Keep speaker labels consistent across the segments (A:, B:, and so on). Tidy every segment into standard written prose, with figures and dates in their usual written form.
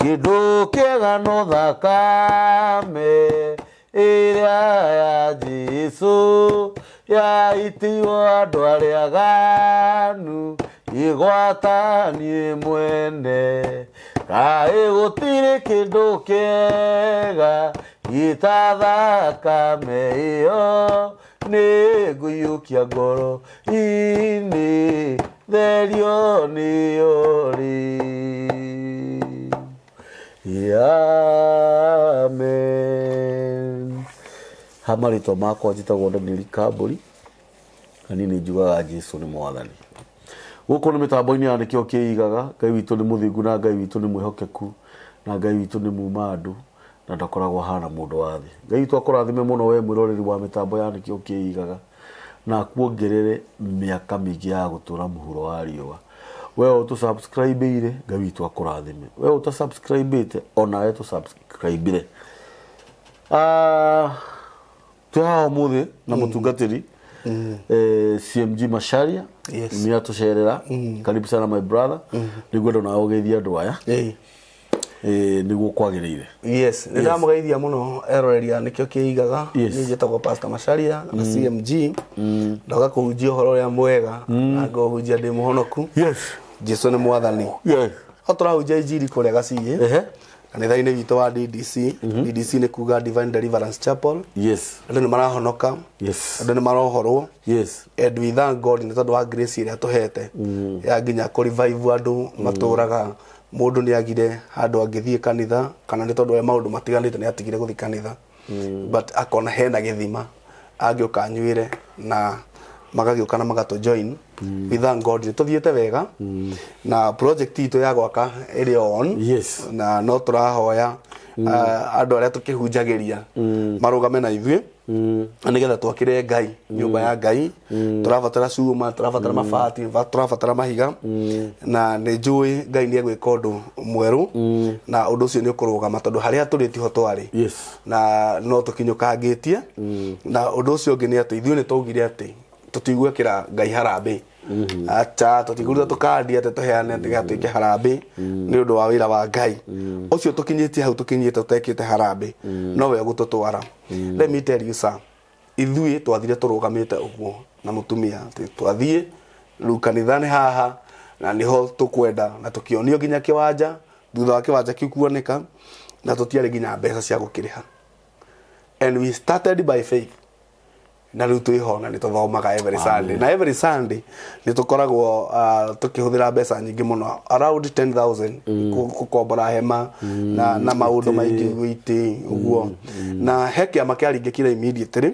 A: kĩndũ kĩega no thakame ĩrĩa ya Jesũ yaitĩirwo andũ arĩa aganu igwatanie mwene kaĩ gũtirĩ kĩndũ kĩega gĩta thakame ĩyo nĩ ngũiyũkia ngoro inĩ therio nĩyo rĩ. Amen. Hamarĩtwa makwa njĩtagwo Daniel Kambũri na niĩ nĩnjugaga Jesũ nĩ mwathani. Gũkũ nĩ mĩtambo-inĩ ya nĩkĩo kĩigaga. Ngai witũ nĩ mũthingu na Ngai witũ nĩ mwĩhokeku na Ngai witũ nĩ muuma andũ na ndakoragwo hana mũndũ wa thĩ. Ngai witũ akũrathime mũno we mwĩroreri wa mĩtambo ya nĩkĩo kĩigaga na akuongerere mĩaka mĩingĩ ya gũtũra mũhuro wa riũa. We ũtũ-subscribe-ire Ngai witũ akũrathime. We ũta-subscribe-ite onawe tũ-subscribe-ire. Twĩ haha ũmũthĩ na mũtungatĩri CMG Macharia.
B: Yes.
A: Nĩ atũcerera. Karibu sana my brother. Nĩngwenda nawe ũgeithie andũ aya. Nĩguo kwagĩrĩire.
B: Yes, nĩndamũgeithia mũno eroreria nĩkĩo kĩigaga.
A: Yes.
B: Niĩ njĩtagwo Pastor Macharia na CMG. Ndoka kũhunjia ũhoro ũrĩa mwega na ngahunjia ndĩ mũhonoku.
A: Yes.
B: Jesũ nĩ mwathani.
A: Yes.
B: Tũrahunjia injiri kũrĩa Gaciĩ. Kanitha-inĩ witũ wa DDC. DDC nĩ kuga Divine Deliverance Chapel.
A: Yes.
B: Andũ nĩ marahonoka.
A: Yes.
B: Andũ nĩ marohorwo.
A: Yes.
B: And we thank God nĩ tondũ wa grace ĩrĩa tũhete. Ya nginya kũ-revive andũ matũraga. Mũndũ nĩ agire handũ angĩthiĩ kanitha kana nĩ tondũ maũndũ matiganĩte nĩ atigire gũthiĩ kanitha. But akona hena gĩthima angĩoka anyuĩre na magagĩũka na magatũ join. We thank God nĩ tũthiĩte wega na project itũ ya gwaka ĩrĩ on.
A: Yes.
B: Na no tũrahoya andũ arĩa tũkĩhunjagĩria marũgame na ithuĩ na nĩgetha twakĩre Ngai nyũmba ya Ngai. Tũrabatara cuma, tũrabatara mabati, tũrabatara mahiga na nĩ njũĩ Ngai nĩ egwĩka ũndũ mwerũ na ũndũ ũcio nĩ ũkũrũgama tondũ harĩa tũrĩ tiho twarĩ.
A: Yes.
B: Na no tũkinyũkangĩtie na ũndũ ũcio ũngĩ nĩ atĩ ithuĩ nĩ twaugire atĩ tũtigwĩkĩra Ngai harambĩ. Acha tũtigũrĩte tũkandia atĩ tũheane tũgatuĩke harambĩ nĩ ũndũ wa wĩra wa Ngai ũcio tũkinyĩtie hau tũkinyĩte tũtekĩte harambĩ no we gũtũtwara. Let me tell you sir, ithuĩ twathire tũrũgamĩte ũguo na mũtumia twathiĩ rĩu kanitha nĩ haha na niho tũkwenda na tũkĩonio nginya kĩwanja thutha wa kĩwanja kĩu kuoneka na tũtiarĩ nginya mbeca cia gũkĩrĩha. And we started by faith. Na rĩu twĩho na nĩ tũthomaga every Sunday. Na every Sunday nĩ tũkoragwo tũkĩhũthĩra mbeca nyingĩ mũno around 10,000 gũkombora hema na maũndũ maingĩ gwĩtĩ ũguo. Na he kĩama kĩaringĩkire immediately.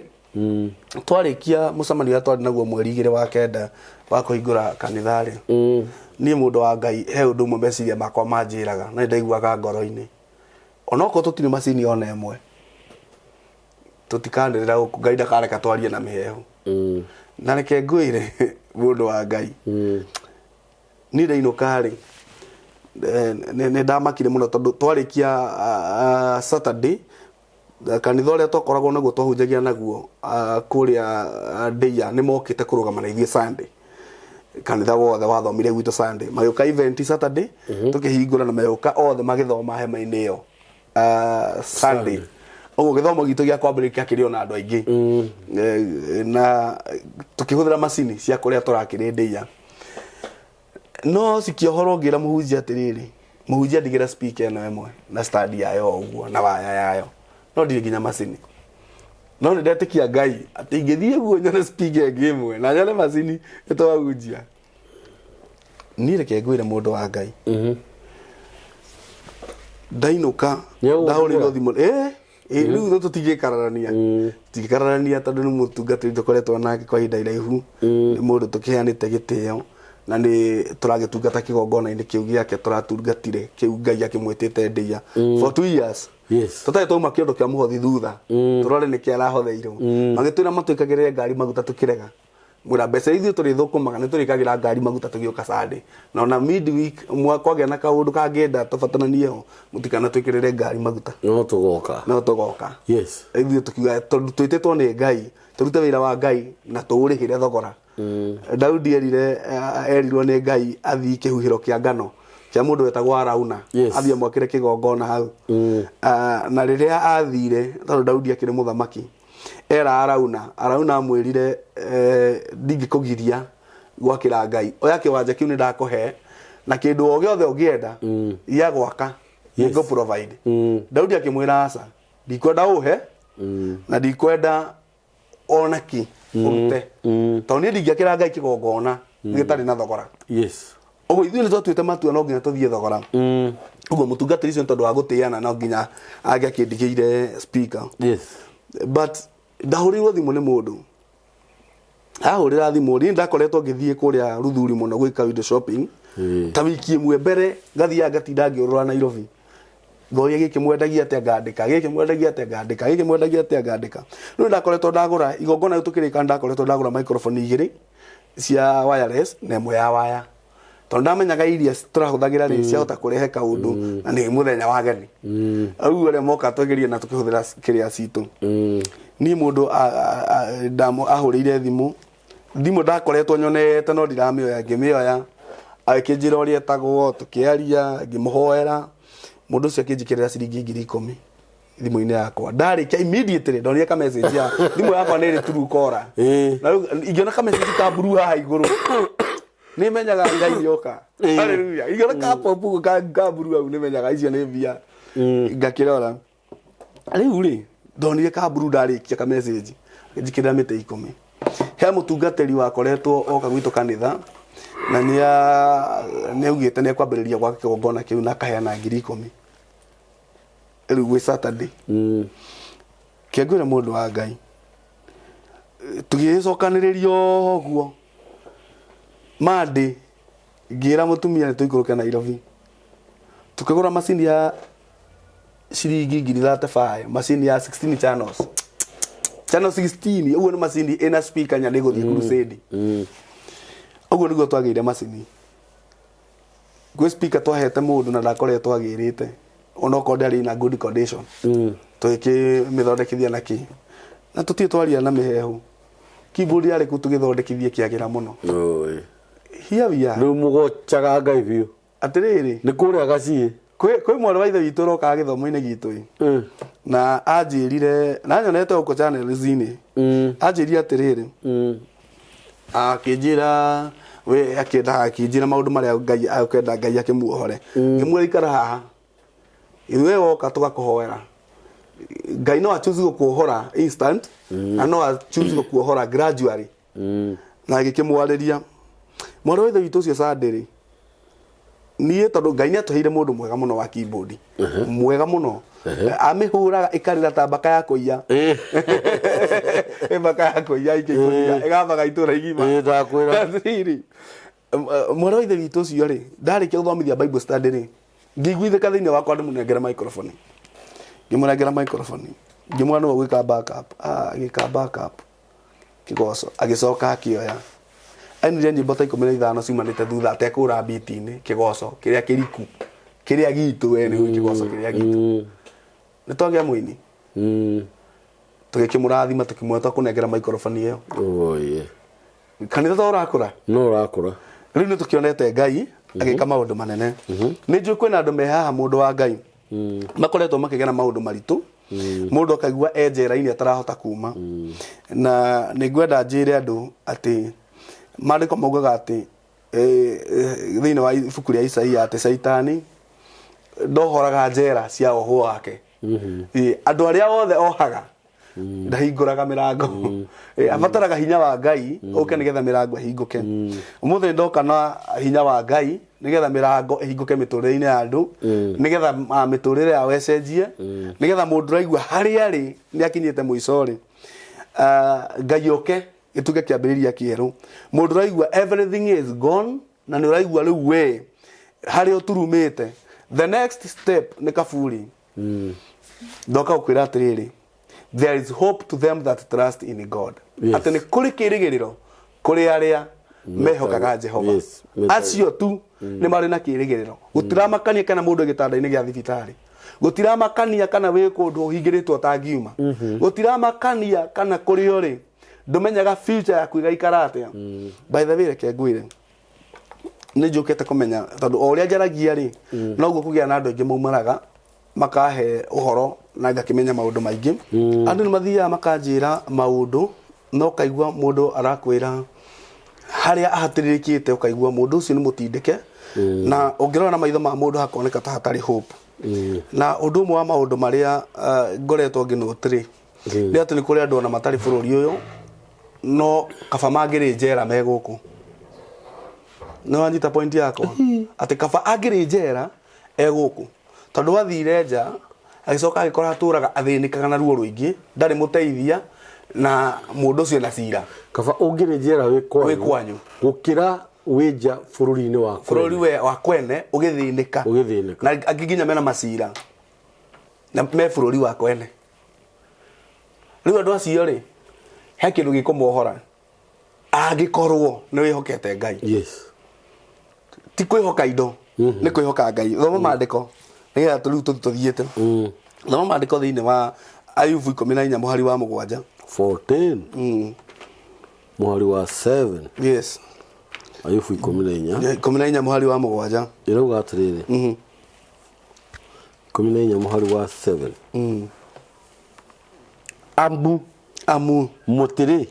B: Twarĩkia mũcemanio ũrĩa twarĩ naguo mweri 2 wa kenda wa kũhingũra kanitha-rĩ. Niĩ mũndũ wa Ngai he ũndũ ũmwe meciria makwa manjĩraga na ndaiguaga ngoro-inĩ. Onokorwo tũtirĩ macini ona ĩmwe tutikanĩrĩra gũkũ Ngai ndakareka twarie na mĩhehu. Na reke ngwĩre mũndũ wa Ngai niĩ ndainũka-rĩ nĩ ndamakire mũno tondũ twarĩkia Saturday kanitha ũrĩa twakoragwo naguo twahunjagia naguo kũrĩa Ndeia nĩ mokĩte kũrũgama na ithuĩ Sunday. Kanitha wothe wathomire gwitũ Sunday magĩũka event Saturday tũkĩhingũra na magĩũka othe magĩthoma hema-inĩ ĩyo Sunday. Oguo gĩthomo gitũ gĩa kwambĩrĩria kĩrĩ ona andũ aingĩ na tũkĩhũthĩra macini cia kũrĩa tũrakĩrĩ Ndeia. No cikĩohoro ngĩra mũhunjia atĩrĩrĩ, mũhunjia ndigĩra speaker ĩno ĩmwe na stand yayo ũguo na waya yayo no ndirĩ nginya macini. No nĩ ndetĩkia Ngai atĩ ingĩthiĩ ũguo nyone speaker ĩngĩ ĩmwe na nyone macini ĩtawahunjia. Niĩ reke ngwĩre mũndũ wa Ngai ndainũka ndahũrĩirwo thimũ rĩu tũtigĩkararania tondũ nĩ mũtungatĩri tũkoretwo nake kwa ihinda iraihu. Nĩ mũndũ tũkĩheanĩte gĩtĩo na nĩ tũragĩtungata kĩgongona-inĩ kĩu gĩake tũratungatire kĩu Ngai akĩmwĩtĩte Ndeia for 2 years.
A: Yes.
B: Tũtarĩ twauma kĩondo kĩa mũhothi thutha tũrore nĩkĩ arahotheirwo magĩtwĩra matwĩkagĩrĩre ngari maguta tũkĩrega. Mwĩra mbeca ithuĩ tũrĩ thũkũmaga nĩ tũrĩkagĩra ngari maguta tũgĩũka Sunday na ona midweek kwagĩa na kaũndũ kangĩenda tũbatananie ho mũtikana twĩkĩrĩre ngari maguta
A: no tũgoka. Yes.
B: Ithuĩ tũkiuga twĩtĩtwo nĩ Ngai tũrute wĩra wa Ngai na tũũrĩhĩre thogora. Daudi erirwo nĩ Ngai athiĩ kĩhuhĩro kĩa ngano kia mundu wetagwo Arauna athie mwakire kigongona hau na riria athire tondu Daudi akire muthamaki era Arauna amwirire ndingikugiria gwakira Ngai oya kiwanja kiu ni ndakuhe na kindu o giothe ugienda ya gwaka ngo provide Daudi akimwira aca ndikwenda uhe na ndikwenda onaki urute tondu ni ndingiakira Ngai kigongona gitari na thogora ogo ithuĩ nĩ twatuĩte matua no nginya tũthiĩ thogora ũguo mũtungatĩri ũcio tondũ wa gũtĩana no nginya angĩakĩndigĩire speaker but ndahũrĩirwo thimũ nĩ mũndũ ahũrĩra thimũ niĩ ndakoretwo ngĩthiĩ kũrĩa Ruthuri mũno gwĩka window shopping ta wiki ĩmwe mbere ngathiaga ngatinda ngĩũrũra Nairobi ngoria gĩkĩ mwendagia atĩa ngandĩka gĩkĩ mwendagia atĩa ngandĩka gĩkĩ mwendagia atĩa ngandĩka rĩu ndakoretwo ndagũra igongona rĩu tũkĩrĩka ndakoretwo ndagũra microphone 2 cia wireless na ĩmwe ya waya tondu ndamenyaga iria turahuthagira ri ciahota kurehe kaundu na ni muthenya wa geni au ore moka twegerie na tukihuthira kiria citu ni mundu ndamo ahurire thimu ndakoretwo nyonete no ndiramioya ngimioya akijira uri etagwo tukiaria ngimuhoera mundu ucio akinjikirira ciringi 10,000 thimu-ini yakwa ndarikia immediately ndonire ka message ya thimu yakwa ni ri turu kora na ingiona ka message ka buru haha iguru ni menyaga Ngai yoka haleluya igora ka popu ka buru au ni menyaga icio ni mbia ngakirora riu ri ndonire ka buru ndarikia ka message njikira mite 10 he mutungateri wakoretwo oka gwitu kanitha na ni augite ni kwambiriria gwa kigongona kiu na kaheana 10,000 riu gwi Saturday kĩngwĩra mũndũ wa Ngai tũgĩcokanĩrĩrio ũguo Monday ngira mutumia nĩtũikũrũke Nairobi tukagũra macini ya ciringi 35 macini ya 16 channels 16 ũguo nĩ macini ĩna speaker nya nĩgũthiĩ crusade ũguo nĩguo twagĩire macini gwĩ speaker twahete mũndũ na ndakoretwo agĩrĩte onoko ndari na good condition tũkĩmĩthondekithia naki na tũtiĩ twaria na mĩhehu keyboard yarĩ ku tũgĩthondekithie kĩagĩra mũno here we are
A: no mugochaga Ngai biũ
B: atiriri
A: ni kuria gacie
B: kwĩ mwana wa ithe witũ roka gĩthomo-inĩ gitũ na anjĩrire na nyonete uko channel-inĩ anjĩrire atiriri akĩnjĩra we akĩnjĩra maũndũ marĩa Ngai akenda Ngai akĩmuohore ngĩmwĩra ikara haha ithuĩ woka tũgakũhoera Ngai no achoose gũkuohora instant na no achoose gũkuohora gradually na gĩkĩmwarĩria mwana wa ithe witũ ũcio Sunday niĩ tondũ Ngai nĩatũheire mũndũ mwega mũno wa keyboard mwega mũno amĩhũraga ĩkarĩra ta mbaka ya kũiya mbaka ya kũiya ikĩihũria ĩgabaga itũra igima ndakwĩra mwana wa ithe witũ ũcio rĩ ndarĩkia gũthomithia Bible study rĩ ngĩiguithĩka thĩinĩ wakwa ndĩmũnengere microphone ngĩmũnengera microphone ngĩmwĩra no gwĩka backup gĩka backup kĩgoco agĩcoka akĩoya ainire nyĩmbo ta 15 ciumanĩte thutha atekũra beat-inĩ kĩgoco kĩrĩa kĩriku kĩrĩa gitu we nĩ kĩgoco kĩrĩa gitu nĩ twagĩa mũini tũgĩkĩmũrathima tũkĩmwĩta kũnengera microphone ĩyo kanitha ta ũrakũra
A: no ũrakũra
B: rĩu nĩ tũkĩonete Ngai agĩka maũndũ manene nĩ njũĩ kwĩna andũ me haha mũndũ wa Ngai makoretwo makĩgera maũndũ maritũ mũndũ akaigua njera-inĩ atarahota kuma na nĩ ngwenda njĩre andũ atĩ maandĩko maugaga atĩ thĩinĩ wa ibuku rĩa Isaia atĩ Saitani ndohoraga njera cia ohwo wake andũ arĩa othe ohaga ndahingũraga mĩrango abataraga hinya wa Ngai ũke nĩgetha mĩrango ĩhingũke ũmũthĩ ndoka na hinya wa Ngai nĩgetha mĩrango ĩhingũke mĩtũrĩre-inĩ ya andũ nĩgetha mĩtũrĩre yao ĩcenjie nĩgetha mũndũ ũraigua harĩa arĩ nĩ akinyĩte mũico rĩ Ngai oke gĩtuĩke kĩambĩrĩria kĩerũ mũndũ ũraigua everything is gone na nĩ ũraigua rĩu we harĩa ũturumĩte the next step nĩ kaburi ndoka gũkwĩra atĩrĩrĩ there is hope to them that trust in God atĩ nĩ kũrĩ kĩĩrĩgĩrĩro kũrĩ arĩa mehokaga Jehova acio tu nĩ marĩ na kĩĩrĩgĩrĩro gũtiramakania kana mũndũ gĩtanda-inĩ gĩa thibitarĩ gũtiramakania kana wĩ kũndũ ũhingĩrĩtwo tangiuma gũtiramakania kana kũrĩ ũrĩ ndũmenyaga future yaku igaikara atĩa by the way reke ngwĩre nä njå kä te kå menya tondå o å rä a njaragia rä noguo kå gä a na andå aingä maumaraga makahe å horo na ngakä menya maå ndå maingä andå nä mathiaga makanjä ra maå ndå no kaigua må ndå arakwä ra harä a ahatä rä kä te å kaigua må ndå å cio nä må tindä ke na å ngä rora na maitho ma må ndå hakoneka ta hatarä hope na å ndå ũmwe wa maå ndå marä a ngoretwo ngä nå tä rä nä atä nä kå rä andå ona matarä bå rå ri å yå no kaba mangä rä njera me gå kå nä wanyita point yakwa atä kaba angä rä njera e gå kå tondå athire nja agä coka agä kora atå raga athä nä kaga na ruo rå ingä ndarä må teithia na må ndå å cio na cira
A: kaba å ngä rä njera wä kwanyu gå kä ra wä nja bå rå ri-inä
B: wa kwene å gä thä nä ka na angä nginya mena macira na me bå rå ri wa kwene rä u andå acio rä he kä ndå gä kå mohora angä korwo nä wä hokete Ngai ti kwä hoka indo nä kwä hoka Ngai thoma mandä ko nä getha tå rä u tå thiä te thoma mandä ko thä inä wa Ayubu 14 mũhari wa 7
A: 14 mũhari wa 7
B: yes
A: Ayubu 14
B: mũhari wa 7
A: ĩrauga atĩrĩrĩ 14 mũhari wa 7 amu mũtĩrĩ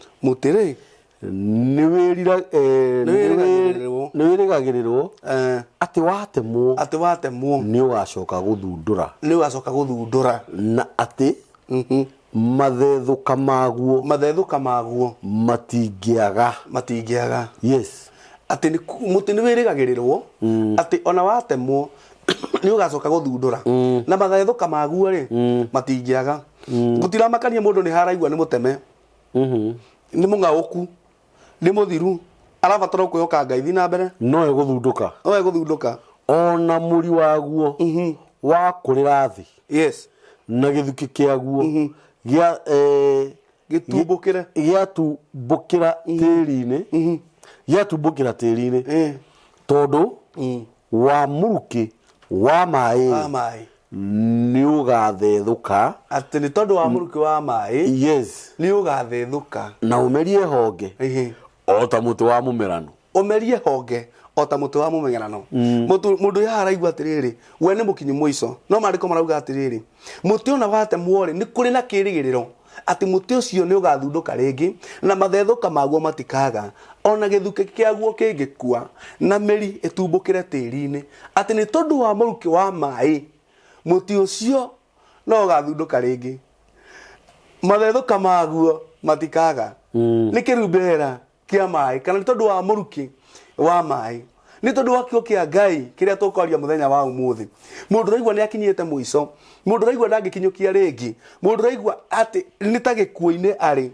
A: nĩ wĩrĩgagĩrĩrwo atĩ watemwo nĩ ũgacoka gũthundũra na atĩ mathethũka maguo matingĩaga yes
B: atĩ mũtĩ nĩ wĩrĩgagĩrĩrwo atĩ ona watemwo nĩ ũgacoka gũthundũra na mathethũka maguo rĩ matingĩaga gũtiramakania mũndũ nĩ haraigua nĩ mũteme nĩ mũng'aũku nĩ mũthiru arabatara kwĩhoka Ngai thiĩ na mbere
A: noe gũthundũka ona mũri waguo wa kũrĩra thĩ
B: yes
A: na gĩthukĩ kĩaguo gĩatumbũkĩra tĩri-inĩ tondũ wa mũrukĩ wa maĩ nĩ ũgathethũka
B: atĩ nĩ tondũ wa mũrukĩ wa maĩ
A: yes
B: nĩ ũgathethũka
A: na ũmerie honge o ta mũtĩ wa mũmerano
B: mũndũ ya araigua atĩrĩrĩ we nĩ mũkinyi mũico no maandĩko marauga atĩrĩrĩ mũtĩ ona watemwo rĩ nĩ kũrĩ na kĩĩrĩgĩrĩro atĩ mũtĩ ũcio nĩ ũgathundũka rĩngĩ na mathethũka maguo matikaga ona gĩthukĩ kĩaguo kĩngĩkua na mĩri ĩtumbũkĩre tĩri-inĩ atĩ nĩ tondũ wa mũrukĩ wa maĩ mũtĩ ũcio no ũgathundũka rĩngĩ mathethũka maguo matikaga nĩ kĩrumbĩrĩra kĩa maĩ kana nĩ tondũ wa mũrukĩ wa maĩ nĩ tondũ wa kiugo kĩa Ngai kĩrĩa tũkwaria mũthenya wa ũmũthĩ mũndũ raigua nĩ akinyĩte mũico mũndũ raigua ndangĩkinyũkia rĩngĩ mũndũ raigua atĩ nĩ ta gĩkuũ-inĩ arĩ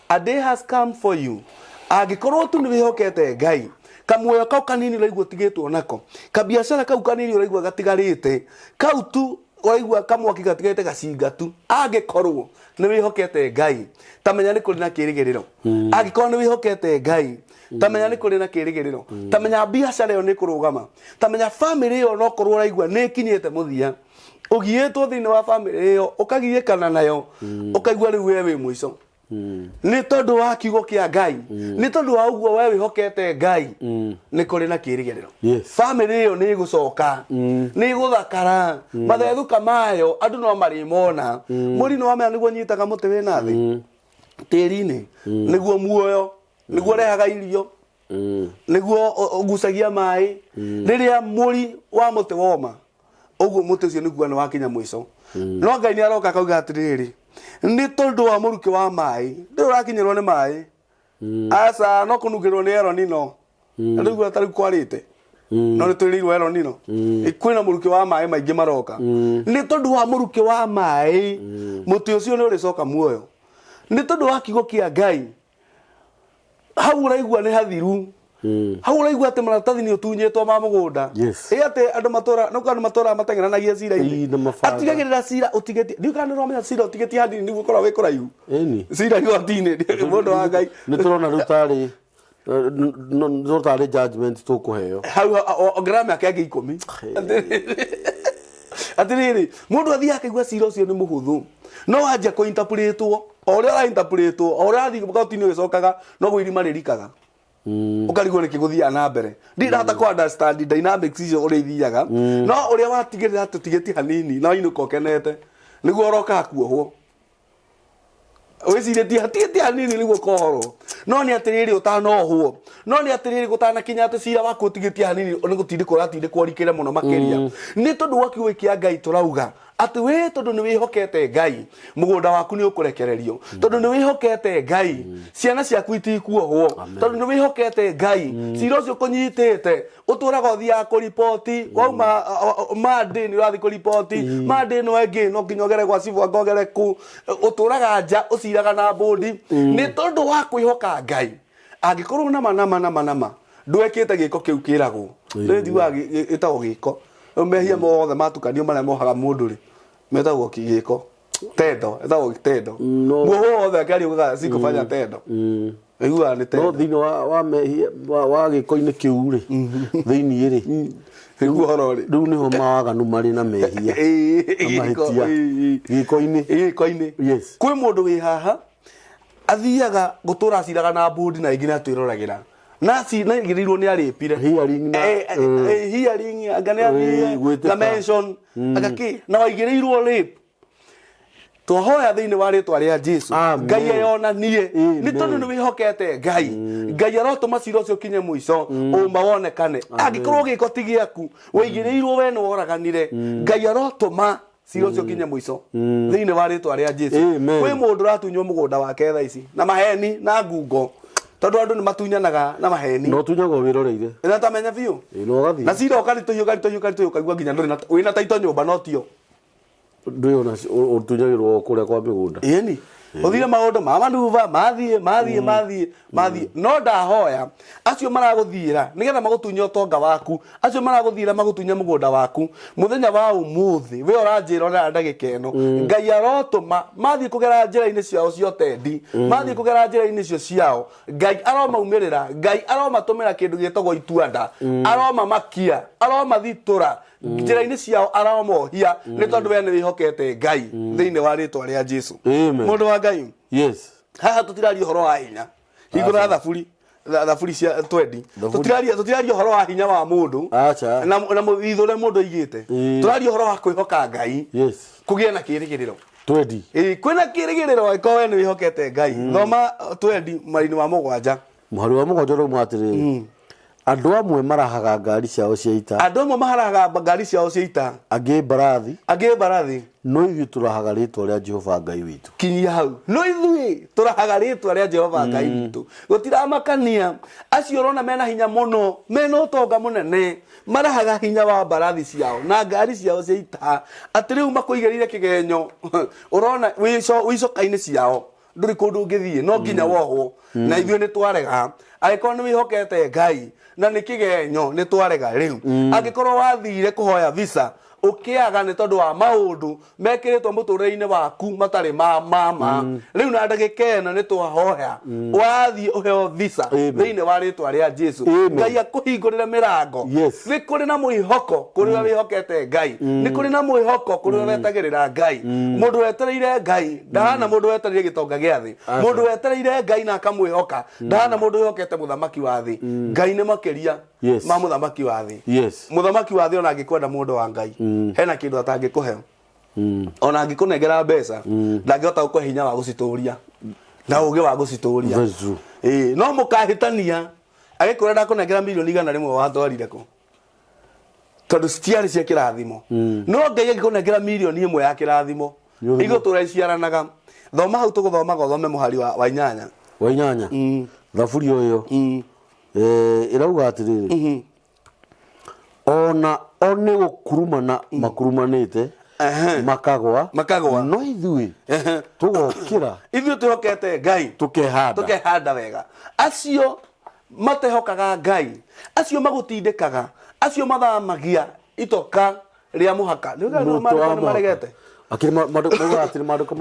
B: a day has come for you angĩkorwo tu nĩ wĩhokete Ngai kamuoyo kau kanini ũraigua ũtigĩtwo nako kabiacara kau kanini ũraigua gatigarĩte kau tu ũraigua kamwaki gatigarĩte gacinga tu angĩkorwo nĩ wĩhokete Ngai tamenya nĩ kũrĩ na kĩĩrĩgĩrĩro angĩkorwo nĩ wĩhokete Ngai tamenya nĩ kũrĩ na kĩĩrĩgĩrĩro tamenya biacara ĩyo nĩ kũrũgama tamenya famĩlĩ ĩyo no korwo ũraigua nĩ ĩkinyĩte mũthia ũgiĩtwo thĩinĩ wa famĩlĩ ĩyo ũkagiĩkana nayo ũkaigua rĩu we wĩ mũico nĩ tondũ wa kiugo kĩa Ngai nĩ tondũ wa ũguo we wĩhokete Ngai nĩ kũrĩ na kĩĩrĩgĩrĩro famĩlĩ ĩyo nĩ ĩgũcoka nĩ ĩgũthakara mathethũka mayo andũ no marĩmona mũri nĩ wamenya nĩguo nyitaga mũtĩ wĩna thĩ tĩri-inĩ nĩguo muoyo nĩguo rehaga irio nĩguo ũgucagia maĩ rĩrĩa mũri wa mũtĩ woma ũguo mũtĩ ũcio nĩguo nĩ wakinya mũico no Ngai nĩ aroka akauga atĩrĩrĩ nĩ tondũ wa mũrukĩ wa maĩ ndĩ ũrakinyĩrwo nĩ maĩ aca no kũnungĩrwo nĩ Elonino rĩu tarĩu kwarĩte no nĩ twĩrĩirwo Elonino kwĩna mũrukĩ wa maĩ maingĩ maroka nĩ tondũ wa mũrukĩ wa maĩ mũtĩ ũcio nĩ ũrĩcoka muoyo nĩ tondũ wa kiugo kĩa Ngai hau ũraigua nĩ hathiru hau ũraigua atĩ maratathi nĩ ũtunyĩtwo ma mũgũnda ĩ atĩ andũ matũũra mateng'eranagia cira-inĩ atigagĩrĩra cira ũtigĩtie ndiũ kana nĩ ũramenya cira ũtigĩtie hanini nĩguo ũkorwo wĩ kũraihu cira igoti-inĩ mũndũ wa Ngai
A: nĩ tũrona rĩu tarĩ judgment tũkũheo
B: hau ongerera mĩaka ĩngĩ 10 atĩrĩrĩ mũndũ athiaga akaigua cira ũcio nĩ mũhũthũ no wanjia kũ interpretwo o ũrĩa ũra interpretwo o ũrĩa athiĩ gauti-inĩ ũgĩcokaga noguo irima rĩrikaga ukarigwo niki guthia na mbere ndirahota ku understand dynamics icio uri thiaga no uria watigirira tutigeti hanini no inuka kenete niguo oroka kuohwo wicire ti hanini niguo kohoro no ni atiriri utanohwo no ni atiriri gutana kinya tucira waku tigeti hanini ni gutindikwo ratindikwo rikire muno makiria ni tondu wakiwikia Ngai turauga ati we tondu ni wihokete Ngai mugunda waku ni ukurekererio tondu ni wihokete Ngai ciana ciaku itikuohwo tondu ni wihokete Ngai cira ucio kunyitite uturaga uthia ku report wauma mande ni urathi ku report mande no engi no kinyogere gwa cifu ngogere ku uturaga nja uciraga na bodi ni tondu wa kwihoka Ngai angikorwo nama ndwekite giko kiu kiragwo ndiwa itago giko mehia mothe matukanio maria mohaga mundu ri metagwo kigiko tendo etagwo tendo muo wothe akari ugaga sikufanya tendo igua ni tendo
A: no thini wa mehia wa giko-ini kiu ri thini ri
B: igua horo ri
A: riu niho mawaganu mari na mehia amahitia giko-ini yes
B: kwi mundu wi haha athiaga gutura ciraga na bodi na ingine atwirораgira nasi na girirwo ni aripire
A: hearing na
B: hearing agane na mention agaki na waigiriirwo rape twahoya thiini wa ritwa ria Jesu Ngai yona nie ni tondu ni wihokete Ngai arotuma cira ucio kinye muico umba wonekane angikorwo giko tigiaku waigiriirwo we no woraganire Ngai arotuma cira ucio kinye muico thiini wa ritwa ria Jesu kwi mundu ratunywo mugunda wake tha ici na maheni na ngungo tondu andu ni matunyanaga na maheni
A: no tunyago wiroreire
B: ina tamenya biu
A: no gathi
B: na cira ukaritoyo kaigua nginya nduri wina taito nyumba no tio
A: ndio na utunyagirwo kuria kwa migunda
B: ni uthire maundu ma manuva mathie no ndahoya acio maraguthira nigetha magutunya utonga waku acio maraguthira magutunya mugunda waku muthenya wa umuthi we uranjira na ndagika ino Ngai arotuma mathie kugera njira-ini ciao cio tendi mathie kugera njira-ini cio ciao Ngai aromaumirira Ngai aromatumira kindu gitagwo ituanda aromamakia aromathitura njira-ini ciao aromohia ni tondu we ni wihokete Ngai thiini wa ritwa ria Jesu mundu wa Ngai
A: yes
B: haha tutiraria horo wa hinya higura thaburi cia twendi tutiraria horo wa hinya wa mundu
A: acha
B: na muithure mundu igite turaria horo wa kwihoka Ngai
A: yes
B: kugia na kirigiriro
A: twendi
B: kwina kirigiriro iko we ni wihokete Ngai thoma twendi marini wa mugwanja
A: muhari wa mugwanja ro mwatiriri andu amwe marahaga ngari ciao cia ita
B: andu amwe maharaga ngari ciao cia ita
A: angi barathi no ithuĩ turahaga rĩtwa rĩa Jehova Ngai witũ
B: kinyia hau no ithuĩ turahaga rĩtwa rĩa Jehova Ngai witũ gutiramakania acio urona mena hinya muno mena utonga munene marahaga hinya wa barathi ciao na ngari ciao cia ita atiriu makuigerire kigenyo urona wicoka-ini ciao nduri kundu ngithie no nginya wohwo na ithuĩ ni twarega agĩkorwo nĩ wĩhokete Ngai na nĩ kĩgenyo nĩ twarega rĩu angĩkorwo wathire kuhoya visa ukiaga ni tondu wa maundu mekiritwo muturire-ini waku matari mama riu na ndagika ino ni twahoya wathi uheo visa thiini wa ritwa ria Jesu Ngai akuhingurire mirango ni kuri na mwihoko kuri we wihokete Ngai ni kuri na mwihoko kuri we wetagirira Ngai mundu wetereire Ngai ndahana mundu wetereire gitonga gia thi mundu wetereire Ngai na akamwihoka ndahana mundu wihokete muthamaki wa thi Ngai ni makiria ma muthamaki wa thi muthamaki wa thi ona angikwenda mundu wa Ngai hena kindu atangikuhe ona angikunengera mbeca ndangihota gukuhe hinya wa gucituria na uge wa gucituria no mukahitania agikwira ndakunengera milioni 100 watwarire ku tondu citiari cia kirathimo no Ngai agikunengera milioni 1 ya kirathimo igo turaiciaranaga thoma hau tuguthomaga thome muhari wa inyanya
A: thaburi uyo irauga atiriri ona one gukurumana makurumanite makagwa no ithuĩ tugokira
B: ithuĩ twihokete Ngai tukehanda wega acio matehokaga Ngai acio magutindikaga acio mathamagia itoka ria muhaka ndio maregete
A: akiri maduka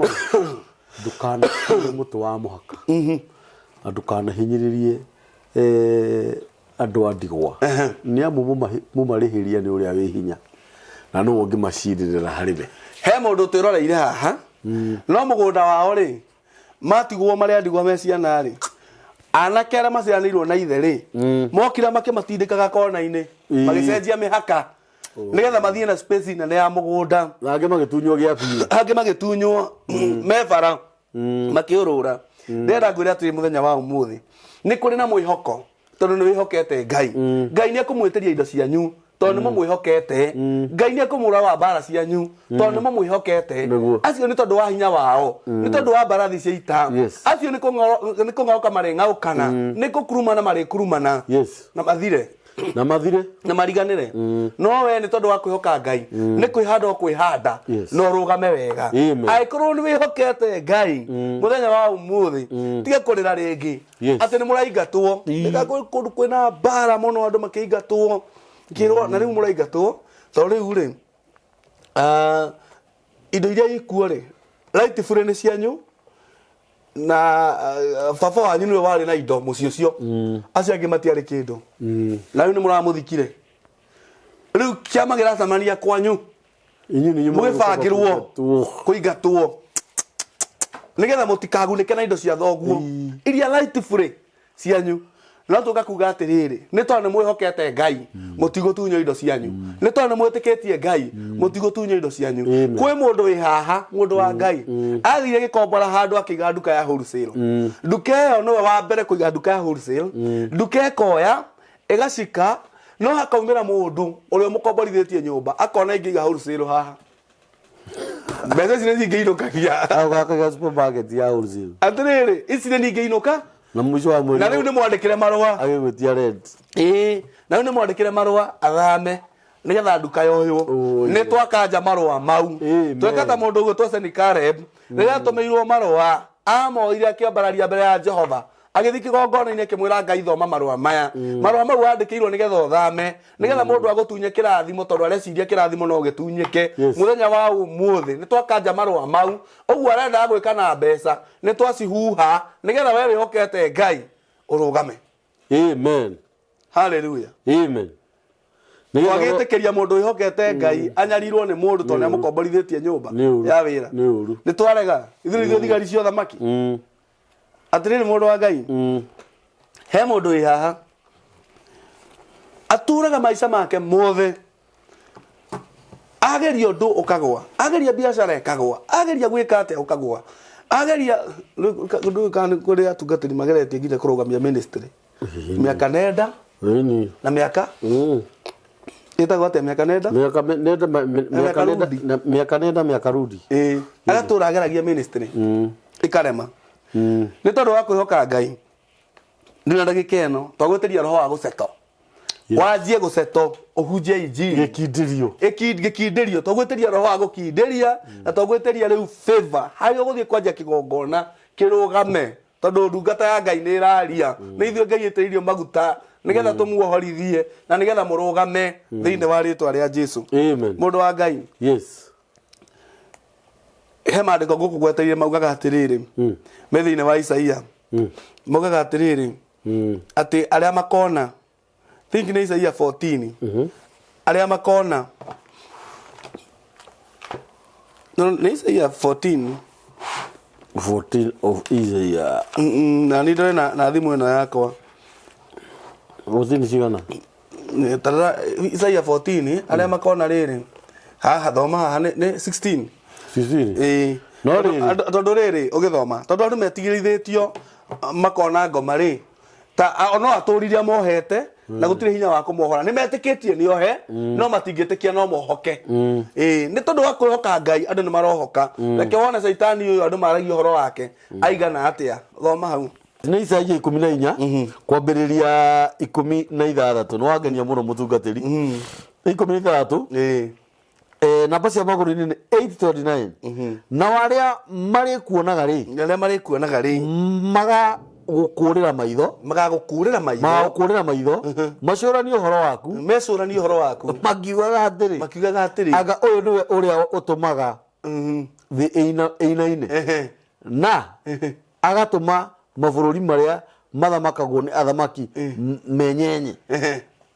A: dukana mutu wa muhaka adukana hinyiririe andu andigwa ni amu mumarihiria ni uria wi hinya na no ungi maciririra haribe
B: he mundu twiroreire haha no mugunda wao ri matigwo maria andigwa me ciana ri anake arĩa maciaranĩirwo na ithe rĩ mokira makimatindĩkaga kona-inĩ magĩcenjia mĩhaka nigetha mathiĩ na space nene ya mũgũnda
A: angĩ magĩtunywo gĩakuo
B: angĩ magĩtunywo mebara makĩũrũra ndĩrenda ngwĩre atĩrĩ mũthenya wa ũmũthĩ nĩ kũrĩ na mwĩhoko tondũ nĩ wĩhokete Ngai Ngai nĩ ekũmwĩtĩria indo cianyu tondũ nĩ mũmwĩhokete Ngai nĩ ekũmũra wa mbara cianyu tondũ nĩ mũmwĩhokete acio nĩ tondũ wa hinya wao nĩ tondũ wa mbarathi cia ita acio nĩ kũng'aũka marĩng'aũkana nĩ kũkurumana marĩkurumana na mathire na mariganĩre no we nĩ tondũ wa kwĩhoka Ngai nĩ kwĩhanda kwĩhanda no rũgame wega angĩkorwo nĩ wĩhokete Ngai mũthenya wa ũmũthĩ tige kũrĩra rĩngĩ atĩ nĩ mũraingatwo kũndũ kwĩna mbara mũno andũ makĩingatwo kĩrwo na rĩu mũraingatwo tondũ rĩu rĩ indo iria ikuo rĩ right free nĩ cianyu na baba wanyu nĩwe warĩ na indo mũciĩ ũcio acio angĩ matiarĩ kĩndũ na rĩu nĩ mũramũthikire rĩu kĩama gĩracemania kwanyu mũgĩbangĩrwo kũingatwo nĩgetha mũtikagunĩke na indo cia thoguo iria right free cianyu no tũgakuga atĩrĩrĩ nĩ tondũ nĩ mwĩhokete Ngai mũtigũtunywo indo cianyu nĩ tondũ nĩ mwĩtĩkĩtie Ngai mũtigũtunywo indo cianyu kwĩ mũndũ wĩ haha mũndũ wa Ngai athire gĩkombora handũ akĩiga nduka ya wholesale nduka ĩyo nĩwe wa mbere kũiga nduka ya wholesale nduka ĩkoya ĩgacika no hakaumĩra mũndũ ũrĩa mũkomborithĩtie nyũmba akona ingĩiga wholesale haha mbeca ici nĩ cingĩinũkagia
A: agakaga supermarket ya wholesale
B: atĩrĩrĩ ici nĩ ningĩinũka
A: na mwisho wa mweri
B: na rĩu nĩ mwandĩkĩre marũa
A: agĩgũtia rent
B: na rĩu nĩ mwandĩkĩre marũa athame nĩgetha nduka yoywo nĩ twakanja marũa mau tweka ta mũndũ ũguo twaceni Caleb rĩrĩa atũmĩirwo marũa amoire akĩambararia mbere ya Jehova agĩthiĩ kĩgongona-inĩ akĩmwĩra Ngai thoma marũa maya marũa mau wandĩkĩirwo nĩgetha ũthame nĩgetha mũndũ agũtunye kĩrathimo tondũ areciria kĩrathimo no gĩtunyĩke mũthenya wa ũmũthĩ nĩ twakanja marũa mau ũguo arenda gwĩka na mbeca nĩ twacihuha nĩgetha we wĩhokete Ngai ũrũgame
A: amen
B: haleluya
A: amen
B: twagĩtĩkĩria mũndũ wĩhokete Ngai anyarirwo nĩ mũndũ tondũ nĩamũkomborithĩtie nyũmba ya wĩra nĩ twarega ithuĩ thigari cia thamaki atĩrĩrĩ mũndũ wa Ngai he mũndũ wĩ haha atũraga maica make mothe ageria ũndũ ũkagwa ageria biacara ĩkagwa ageria gwĩka atĩa ũkagwa ageria ũndũ kũrĩ atungatĩri mageretie nginya kũrũgamia ministry mĩaka nenda na mĩaka ĩtagwo atĩa mĩaka nenda
A: mĩaka rudi
B: agatũra ageragia ministry ĩkarema nĩ tondũ wa kwĩhoka Ngai ndĩna ndagĩka ĩno twagwĩtĩria roho wa gũceto wanjie gũceto ũhunjie injili gĩkindĩrio twagwĩtĩria roho wa gũkindĩria na twagwĩtĩria rĩu favor harĩ ũgũthiĩ kwanjia kĩgongona kĩrũgame tondũ ndungata ya Ngai nĩ ĩraria nĩ ithuĩ Ngai ĩtĩrĩirio maguta nĩgetha tũmuohorithie na nĩgetha mũrũgame thĩinĩ wa rĩtwa rĩa Jesũ mũndũ wa Ngai he maandĩko ngũkũ gwetereire maugaga atĩrĩrĩ me thĩinĩ wa Isaia maugaga atĩrĩrĩ atĩ arĩa makona think nĩ Isaia 14 arĩa makona nĩ Isaia 14
A: of Isaia
B: na nĩ ndĩrĩ na thimũ ĩno yakwa
A: gũtini cigana
B: tarara Isaia 14 arĩa makona rĩrĩ haha thoma haha nĩ 16
A: no rĩrĩ
B: tondũ rĩrĩ ũgĩthoma tondũ andũ metigĩrithĩtio makona ngoma rĩ ta no atũrire mohete na gũtirĩ hinya wa kũmohora nĩ metĩkĩtie nĩohe no matingĩtĩkia no mohoke nĩ tondũ wa kwĩhoka Ngai andũ nĩ marohoka reke wone Saitani ũyũ andũ maragia ũhoro wake aigana atĩa thoma hau
A: nĩ Isaia 14 kwambĩrĩria 16 nĩ wangenia mũno mũtungatĩri 16 namba cia magũrũ-inĩ nĩ 829 na arĩa marĩkuonaga rĩ magagũkũrĩra maitho macũranie ũhoro waku makiugaga atĩrĩ anga ũyũ nĩwe ũrĩa ũtũmaga thĩ ĩinaine na agatũma mabũrũri marĩa mathamakagwo nĩ athamaki menyenye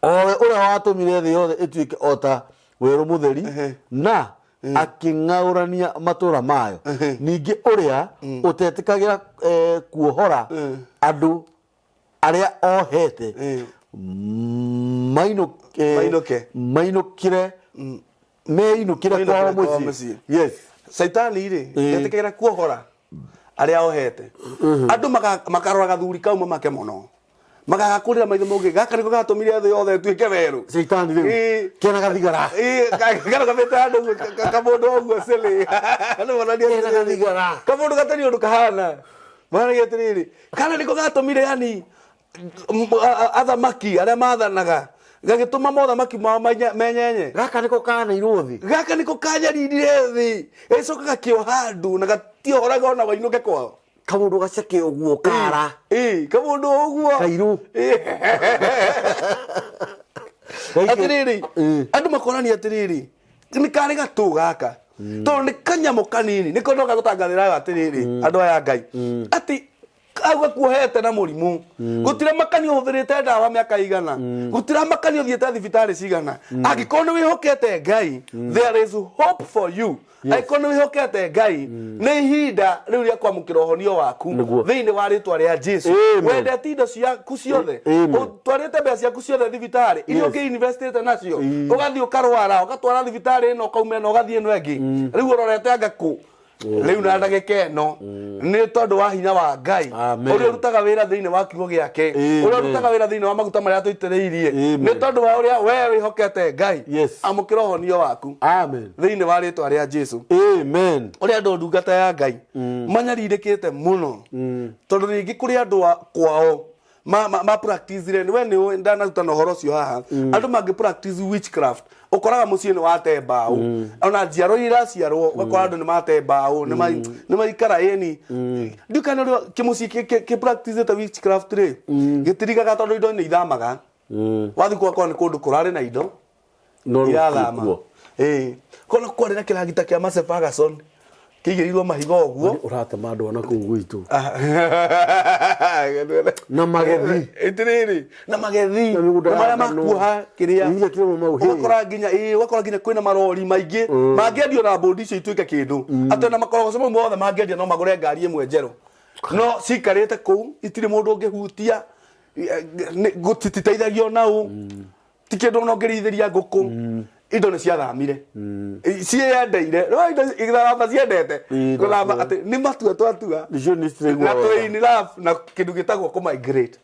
A: owe ũrĩa watũmire thĩ yothe ĩtuĩke ota werũ mũtheri na akĩng'aũrania matũra mayo ningĩ ũrĩa ũtetĩkagĩra kuohora andũ aria ohete mainukire meinukire kwa muci. Yes.
B: Saitani ri ndetekera kuohora aria ohete andu makarora gathuri kauma make muno magagakurira maitho moge gaka niko gatumire thĩ yothe tuike weru.
A: Saitani riu kena gathigara
B: kana gabete andu kamundu oguo sili andu wanania
A: kena gathigara
B: kamundu gatari undu kahana mwana yetiriri kana niko gatumire yani athamaki aria mathanaga gagituma mothamaki mao menyenye
A: gaka niko kana iruthi
B: gaka niko kanyaririre thi ecoka gakio handu na gatiohoraga ona wainuke kwao
A: kamundu gaceke uguo kara
B: kamundu uguo
A: kairu
B: atiriri andu makorani atiriri ni kari gatu gaka to ni kanyamo kanini niko no gagutangathira atiriri andu aya Ngai ati agwa kuhete na murimu gutira makani uthirite ndawa miaka igana gutira makani uthiete thibitari cigana angikono wihokete Ngai there is hope for you. Angikono wihokete Ngai ni ihinda riu ria kwamukira uhonio waku thiini wa ritwa ria Jesu. Wendete indo ciaku ciothe utwarite mbeca ciaku ciothe thibitari iria ukiinvestite nacio ugathii ukarwara ugatwara thibitari ino ukauma ino ugathii ino engi riu urorete anga ku riu na ndagika ino ni tondu wa hinya wa Ngai uria urutaga wira thiini wa kiugo giake uria urutaga wira thiini wa maguta maria tuitiriirie ni tondu wa uria we wihokete Ngai amukira uhonio waku thiini wa ritwa ria Jesu.
A: Amen.
B: Uria andu ndungata ya Ngai manyaririkite muno tondu ringi kuri andu kwao ma practice re we ni ndana ruta no horo cio haha andu mangi practice witchcraft ukoraga mucie ni wate mbao ona njiaro ira ciarwo ukora andu ni mate mbao ni maikara yeni ndukana rio kimucie ki practice ta witchcraft re gitirigaga tondu indo ni ithamaga wathi kwa ni kundu kurare na indo
A: no
B: irathama kono kwari na kiragita kia Mase Ferguson kigirirwo mahigo oguo
A: urate mandu ona kuu gwitu na magethi
B: itiriri na magethi na maria makuha kiria
A: nginya kirimo mauhi
B: wakora nginya kwina marori maingi mangiendio na bondi icio ituike kindu atena makorogo cemo mothe mangiendia no magure ngari imwe njeru no cikarite kuu itiri mundu ungihutia gutititeithagio nau tikindu no ngirithiria nguku indo ni ciathamire ciendeire no indo igithamba ciendete guthamba ati ni matua twatua na twini love na kindu gitagwo ku migrate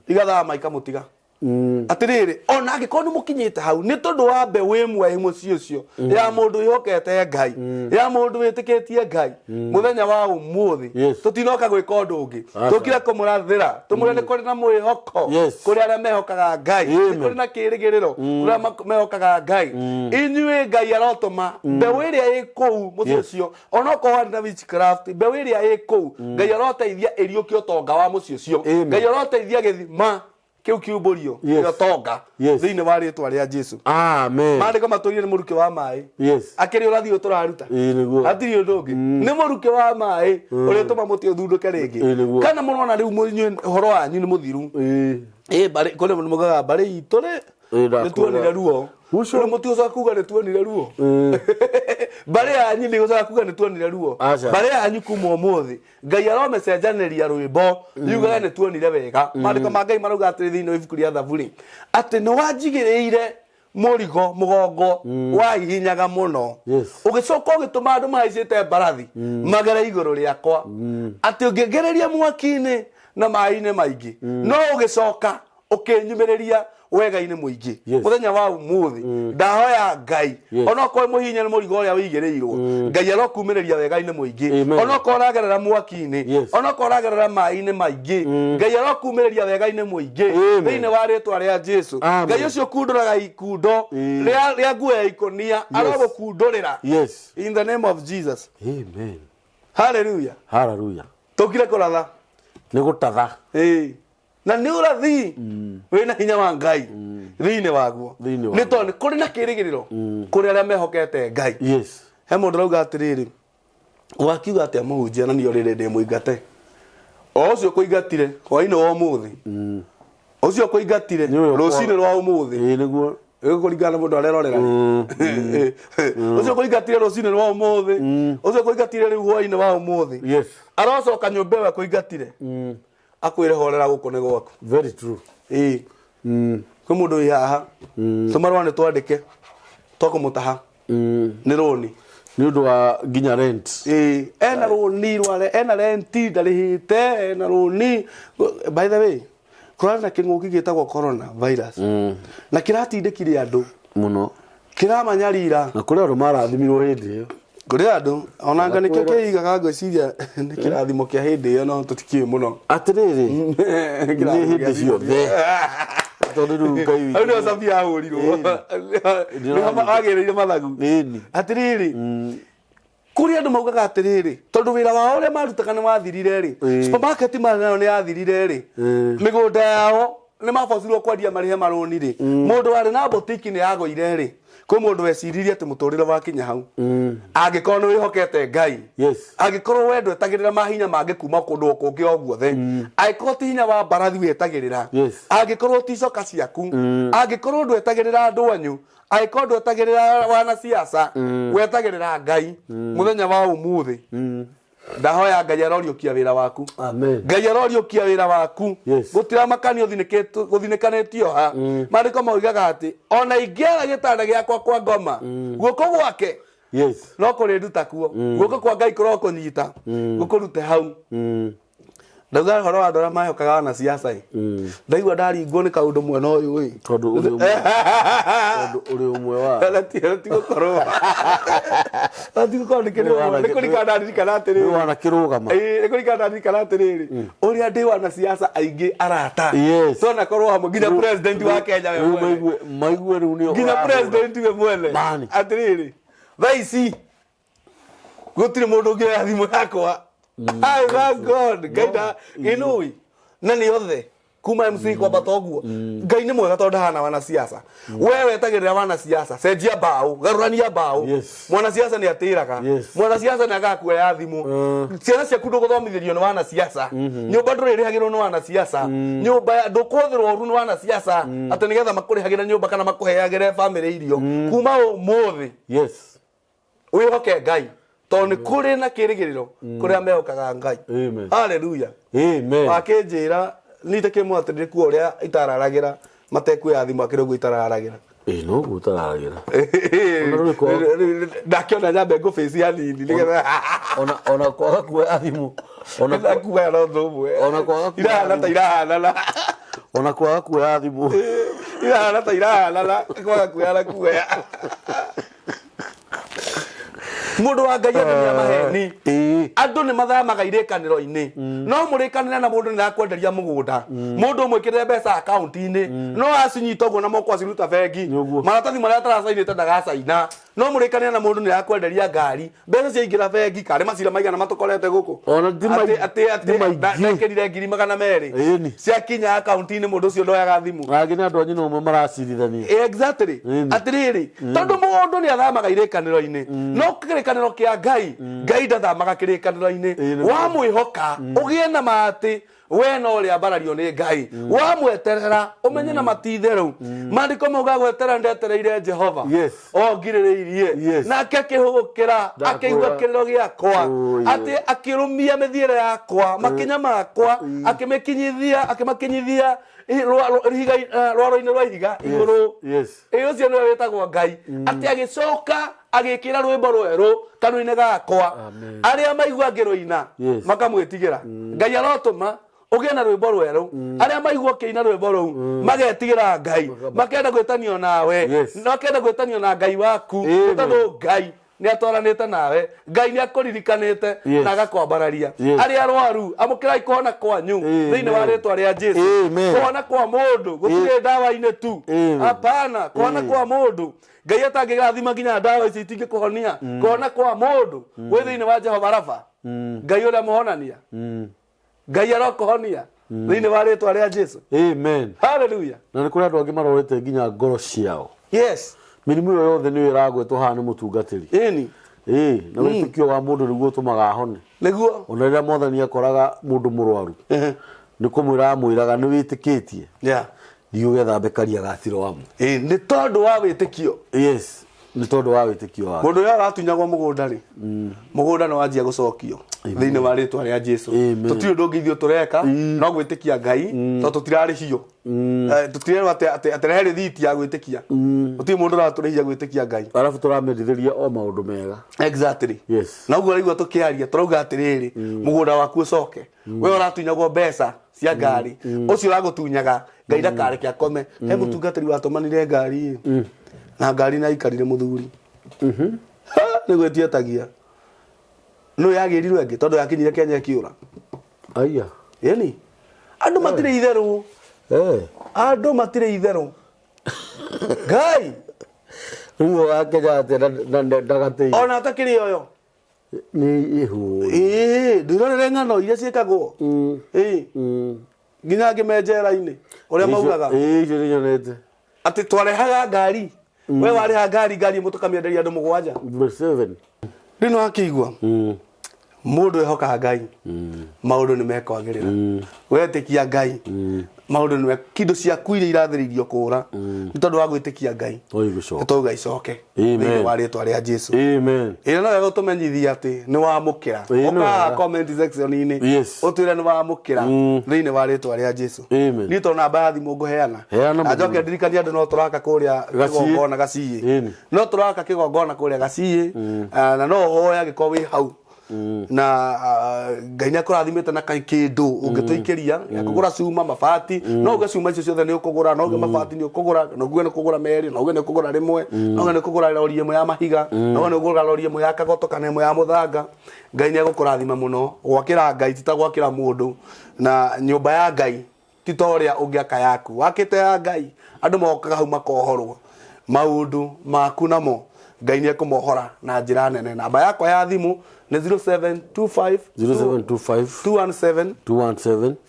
B: igathama ikamutiga atiriri ona angikono mukinyite hau ni tondu wa mbeũ imwe mucio ucio ya mundu ihokete Ngai ya mundu witikitie Ngai muthenya wa umuthi tutinoka gwika undu ungi tukira kumurathira tumure ni kuri na mwihoko kuri aria mehokaga Ngai kuri na kirigiriro kuri mehokaga Ngai inyue Ngai arotuma mbeũ iria ikou mucio ucio ona ko na witchcraft mbeũ iria ikou Ngai aroteithia iriuki utonga wa mucio ucio Ngai aroteithia githima kiu kiuburio yo tonga thiini wa ritwa ria Jesu.
A: Amen.
B: Mandiko maturie ni muruke wa mai akiri urathi uturaruta atiri undu ungi ni muruke wa mai uri tuma muti uthunduke ringi kana murona riu munyu horo wanyu ni muthiru bari kole mugaga bari itore ni tuonire ruo ucio muti uca kuga ni tuonire ruo bari anyu ni uca kuga ni tuonire ruo bari anyu kuma umuthi Ngai aromecenjaneria rwimbo yugaga ni tuonire wega mandiko ma Ngai marauga atiri thiini wa ibuku ria Thaburi ati ni wanjigiriire murigo mugongo wa hihinyaga muno ugicoka ugituma andu mahaicite mbarathi magere iguru riakwa ati ungigereria mwaki-ini na mai-ini maingi no ugicoka ukinyumiriria wega-ini muingi muthenya wa umuthi ndahoya Ngai ona ko muhinya ni murigo uria wigireirwo Ngai arokumiriria wega-ini muingi ona ko ragerera mwaki-ini ona ko ragerera mai-ini maingi Ngai arokumiriria wega-ini muingi thiini wa ritwa ria Jesu. Ngai ucio kunduraga ikundo ria nguo ya ikonia arogukundurira in the name of Jesus.
A: Amen.
B: Hallelujah.
A: Hallelujah.
B: Tukire kuratha
A: ni gutatha
B: na ni urathi wina hinya wa Ngai thiini waguo ni tondu kuri na kirigiriro kuri aria mehokete Ngai. He mundu rauga atiriri wakiuga atia muhunjia na niyo riri ndi muingate ucio kuingatire hwaini wa umuthi ucio kuingatire rucini rwa umuthi
A: niguo
B: kuringana mundu arerorera ucio kuingatire rucini rwa umuthi ucio kuingatire riu hwaini wa umuthi arocoka nyumba we kuingatire akwire horera guko ne gwaku
A: very true
B: kwa mundu wi haha tumarwa ni twandike tokumutaha ni roni
A: ni undu wa ginya rent
B: ena roni rware ena rent ndarihite ena roni by the way kurana kinguki gitagwo corona virus na kiratindikire andu
A: muno
B: kiramanyarira
A: na kuri andu marathimirwo hindi iyo
B: kuri andu onanga nikio kiigaga ngwiciria ni kirathimo kia hindi iyo no tutikiwe muno
A: atiriri ni hindi ciothe tondu riu Ngai witũ
B: ndio sabia ahurirwo ni agereire mathagu atiriri kuri andu maugaga atiriri tondu wira wao ule marutaga ni wathirire ri supermarket nayo ni yathirire ri migunda yao ni mabocirwo kwendia marihe maroni ri mundu wari na boutique ni yagoire ri kwi mundu weciririe ati muturire wa kinya hau angikorwo ni wihokete Ngai angikorwo wendo etagirira mahinya mange kuma kundu kungi oguothe angikorwo ti hinya wa mbarathi wetagirira angikorwo ti coka ciaku angikorwo ndwetagirira andu anyu angikorwo ndwetagirira wana siasa wetagirira Ngai muthenya wa umuthi ndahoya Ngai aroriukia wira waku
A: amen
B: Ngai aroriukia wira waku gutira makani uthinikanetio ha mariko moigaga ati ona ingiara gitanda giakwa kwa ngoma guoko gwake no kurinduta kuo guoko kwa Ngai kuro kunyita gukurute hau ndauga horo andu aria mahokaga wana siasa ndaigua ndaringwo ni kaundu mwena uyu
A: tondu uri umwe wa
B: ti gukorwo ati gukorwo ni kurikana ndirikana atiriri
A: wana kirugama
B: ni kurikana ndirikana atiriri uria ndi wana siasa aingi arata tona korwo hamwe nginya president wa Kenya we
A: maigue riu ni
B: nginya president we mwene atiriri thaici gutire mundu ungi ya thimu yakwa I thank God gaida inui nani othe kuma MC kwa batoguo Ngai ni mwega tondu hana wana siasa wewe etagirira wana siasa cenjia bao garurania bao mwana siasa ni atiraga mwana siasa ni agakuoya thimu ciana ciaku nduguthomithirio ni wana siasa nyumba ndurihagirwo ni wana siasa nyumba ndukuthirwo ru ni wana siasa ati nigetha makurihagira nyumba kana makuheagire family irio kuma umuthi wihoke Ngai toni kuri na kirigiriro kuri amehokaga Ngai haleluya akinjira nite kimwatirire ku uria itararagira matekuya thimu akirego itararagira
A: no gutararagira
B: ndakiona nyambe ngo face ya nini nigetha
A: ona kwaga kuoya thimu ona
B: kuoya no thumwe
A: ona kwaga
B: irahana
A: ona kwaga kuoya thimu
B: irahana kwaga kuoya mundu wa Ngai andu maheni andu ni mathamaga irikaniro-ini no murikanira na mundu nirakwenderia mugunda mundu mwikirire mbeca account-ini no acinyita uguo na moko aciruta bengi maratathi maria ataracainite ndagacaina no murikanira na mundu nirakwenderia ngari mbeca ciaingira bengi kari macira maigana matukorete guku
A: ona
B: ati ndekirire ngiri 200 ciakinya account-ini mundu ucio ndoyaga thimu
A: agini andu anyu no maracirithania
B: exactly atiriri tondu mundu ni athamaga irikaniro-ini no kirikaniro kia Ngai ndathamaga kirikaniro-ini wa mwihoka ugie na mati we no ria mbarario ni Ngai wa mweterera umenye na matitheru mandiko mauga gweterera ndetereire Jehova ngiririirie nake akihugukira akigua kiriro giakwa ati akirumia mithiire yakwa makinya makwa akimakinyithia rwaro-ini rwa ihiga iguru ucio niwe witagwo Ngai ati agicoka agikira rwimbo rweru kanua-ini gakwa aria maigua ngiruina makamwitigira Ngai arotuma ugie na rwimbo rweru aria maigua kiina rwimbo ruu magetigira Ngai makenda gwitanio nawe makenda gwitanio na Ngai waku tondu Ngai ni atwaranite nawe Ngai ni akuririkanite na agakwambararia aria arwaru amukirai kuhona kwanyu thiini wa ritwa ria Jesu kuhona kwa mundu gutire ndawa-ini tu hapana kuhona kwa mundu Ngai atangigathima nginya ndawa ici itingikuhonia kuhona kwa mundu wi thiini wa Jehova Rafa Ngai uria muhonania Ngai arokuhonia thiini wa ritwa ria Jesu
A: amen
B: haleluya
A: na ni kuri andu angi marorete nginya ngoro ciao
B: mirimu
A: iyo yothe ni iragwetwo haha ni mutungatiri na witikio wa mundu niguo utumaga ahone
B: niguo
A: ona riria mwathani akoraga mundu murwaru ni kumwira amwiraga ni witikitie thiu gethambe karia gaciro wamu
B: ni tondu wa witikio
A: nĩ tondũ wa wĩtĩkio wake.
B: Mũndũ ũrĩa aratunyagwo mũgũnda rĩ, mũgũnda nĩ wanjia gũcokio thĩinĩ wa rĩtwa rĩa Jesũ. Tũtirĩ ũndũ ũngĩ ithuĩ tũreka no gwĩtĩkia Ngai tondũ tũtirarĩhio. Tũtirerwo atĩ rehe rĩthiti ya gwĩtĩkia. Gũtirĩ mũndũ ũratũrĩhia gwĩtĩkia Ngai.
A: Arabu tũramendithĩria o maũndũ mega.
B: Exactly.
A: Yes.
B: Na ũguo rĩu tũkĩaria tũrauga atĩrĩrĩ, mũgũnda waku ũcoke. We ũratunyagwo mbeca cia ngari, ũcio ũragũtunyaga Ngai ndakareke akome. He mũtungatĩri watũmanire ngari na ngari na ikarire mũthuri. Nĩ gwĩtietagia. No yagĩrirwo ĩngĩ tondũ yakinyire Kenya ĩkĩũra.
A: Aya.
B: Yeni. Andũ matirĩ itherũ. Andũ matirĩ itherũ. Ngai.
A: Rĩu wa Kenya atĩ ndagatĩi.
B: Ona atakĩrĩ oyo.
A: Nĩ ihu.
B: Ndĩrorere ng'ano iria ciĩkagwo. Nginya ngĩmenjera-inĩ ũrĩa maugaga.
A: Icio nĩ nyonete.
B: Atĩ twarehaga ngari. We warĩha ngari mũtũkamĩenderia andũ 7.
A: 7.
B: Rĩu nĩ wakĩigua. Mũndũ ehokaga Ngai. Maũndũ nĩ mekwagĩrĩra. Wetĩkia Ngai. Maũndũ nĩ kĩndũ ciaku iria irathĩrĩirio kũra. Nĩ tondũ wa gwĩtĩkia Ngai.
A: Oigũcoka.
B: Tũuga icoke. Thĩinĩ wa rĩtwa rĩa Jesũ.
A: Amen.
B: Ĩno no wega ũtũmenyithia atĩ nĩ wamũkĩra. Ũka comment section-inĩ. Ũtwĩre nĩ wamũkĩra thĩinĩ wa rĩtwa rĩa Jesũ. Nĩ tondũ namba ya thimũ ngũheana. Njoke ndirikania andũ no tũraka kũrĩa kĩgongona Gaciĩ. No tũraka kĩgongona kũrĩa Gaciĩ. Na no hoya gĩkorwo wĩ hau. Na Ngai nĩ akũrathimĩte na kĩndũ ũngĩtũikĩria kũgũra cuma mabati no uge cuma icio ciothe nĩ ũkũgũra no uge mabati nĩ ũkũgũra no uge nĩ ũkũgũra merĩ no uge nĩ ũkũgũra rĩmwe no uge nĩ ũkũgũra lori ĩmwe ya mahiga no uge nĩ ũkũgũra lori ĩmwe ya kagoto kana ĩmwe ya mũthanga. Ngai nĩ agũkũrathima mũno gwakĩra Ngai ti ta gwakĩra mũndũ na nyũmba ya Ngai ti ta ũrĩa ũngĩaka yaku wakĩte ya Ngai andũ mokaga hau makohorwo maũndũ maku namo Ngai nĩ ekũmohora na njĩra nene. Namba yakwa ya thimũ nĩ 0725 217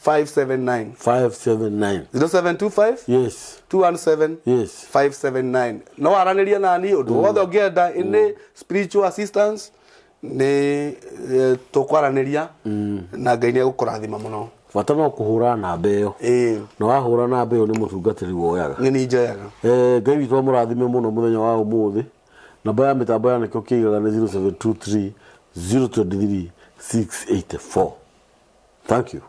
B: 579 0725
A: Yes.
B: 217
A: Yes.
B: 579. No aranĩria nani ũndũ wothe ũngĩenda in spiritual assistance nĩ tũkwaranĩria na Ngai nĩ egũkũrathima mũno.
A: Bata no kũhũra namba ĩyo. Na wahũra namba ĩyo nĩ mũtungatĩri woyaga.
B: Nĩ njoyaga.
A: Ngai witũ amũrathime mũno mũthenya wa ũmũthĩ. Namba ya mĩtambo ya nĩkĩo kĩigaga nĩ 0723 023 684. Thank you.